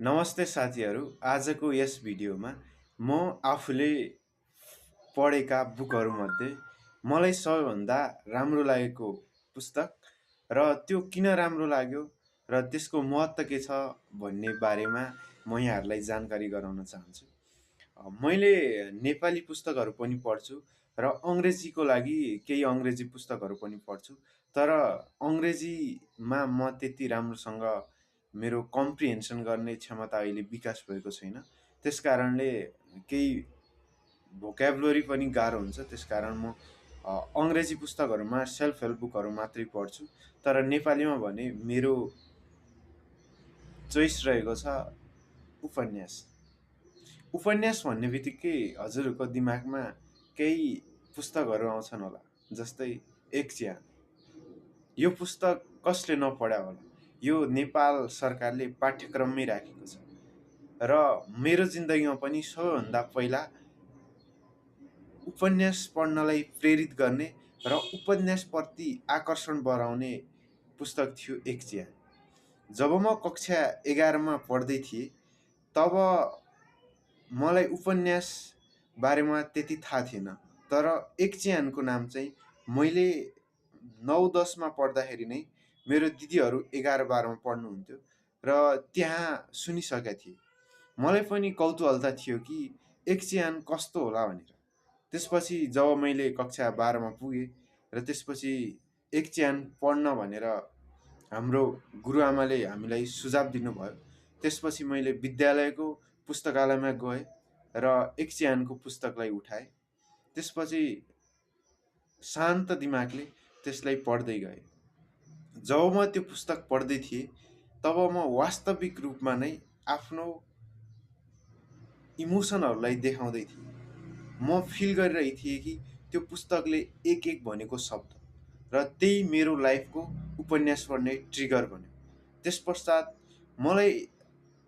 नमस्ते साथीहरू। आजको यस भिडियोमा म आफूले पढेका बुकहरूमध्ये मलाई सबैभन्दा राम्रो लागेको पुस्तक र त्यो किन राम्रो लाग्यो र त्यसको महत्त्व के छ भन्ने बारेमा म यहाँहरूलाई जानकारी गराउन चाहन्छु। मैले नेपाली पुस्तकहरू पनि पढ्छु र अङ्ग्रेजीको लागि केही अङ्ग्रेजी पुस्तकहरू पनि पढ्छु। तर अङ्ग्रेजीमा म त्यति राम्रोसँग मेरो कम्प्रिहेन्सन गर्ने क्षमता अहिले विकास भएको छैन। त्यसकारणले केही भोक्याबुलरी पनि गाह्रो हुन्छ। त्यसकारण म अङ्ग्रेजी पुस्तकहरूमा सेल्फ हेल्प बुकहरू मात्रै पढ्छु। तर नेपालीमा भने मेरो चोइस रहेको छ उपन्यास। उपन्यास भन्ने बित्तिकै हजुरहरूको दिमागमा केही पुस्तकहरू आउँछन् होला, जस्तै एक चिहान। यो पुस्तक कसले नपढ्या होला? यो नेपाल सरकारले पाठ्यक्रममै राखेको छ र मेरो जिन्दगीमा पनि सबैभन्दा पहिला उपन्यास पढ्नलाई प्रेरित गर्ने र उपन्यासप्रति आकर्षण बढाउने पुस्तक थियो एक चिहान। जब म कक्षा 11मा पढ्दै थिएँ तब मलाई उपन्यास बारेमा त्यति थाहा थिएन। तर एक चिहानको नाम चाहिँ मैले 9-10मा पढ्दाखेरि नै मेरो दिदीहरू 11-12मा पढ्नुहुन्थ्यो र त्यहाँ सुनिसकेका थिएँ। मलाई पनि कौतूहलता थियो कि एक चिहान कस्तो होला भनेर। त्यसपछि जब मैले कक्षा 12मा पुगेँ र त्यसपछि एक चिहान पढ्न भनेर हाम्रो गुरुआमाले हामीलाई सुझाव दिनुभयो। त्यसपछि मैले विद्यालयको पुस्तकालयमा गएँ र एक चिहानको पुस्तकलाई उठाएँ। त्यसपछि शान्त दिमागले त्यसलाई पढ्दै गएँ। जब म त्यो पुस्तक पढ्दै थिएँ तब म वास्तविक रूपमा नै आफ्नो इमोसनहरूलाई देखाउँदै थिएँ। म फिल गरिरहेको थिएँ कि त्यो पुस्तकले एक एक भनेको शब्द र त्यही मेरो लाइफको उपन्यास पढ्ने ट्रिगर बन्यो। त्यस पश्चात मलाई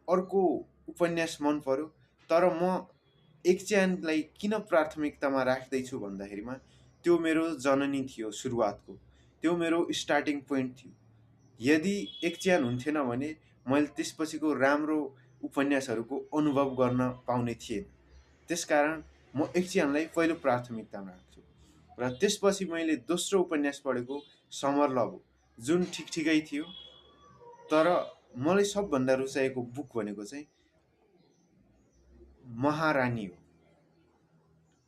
अर्को उपन्यास मन पर्यो। तर म एक चिहानलाई किन प्राथमिकतामा राख्दैछु भन्दाखेरिमा त्यो मेरो जननी थियो सुरुवातको। त्यो मेरो स्टार्टिङ पोइन्ट थियो। यदि एक चिहान हुन्थेन भने मैले त्यसपछिको राम्रो उपन्यासहरूको अनुभव गर्न पाउने थिएँ। त्यसकारण म एक चिहानलाई पहिलो प्राथमिकतामा राख्छु। र त्यसपछि मैले दोस्रो उपन्यास पढेको समर लभ हो, जुन ठिकठिकै थियो। तर मलाई सबभन्दा रुचाएको बुक भनेको चाहिँ महारानी हो।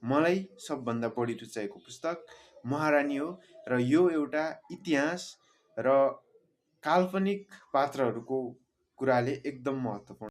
मलाई सबभन्दा बढी रुचाएको पुस्तक महारानी हो र यो एउटा इतिहास र काल्पनिक पात्रहरूको कुराले एकदम महत्त्वपूर्ण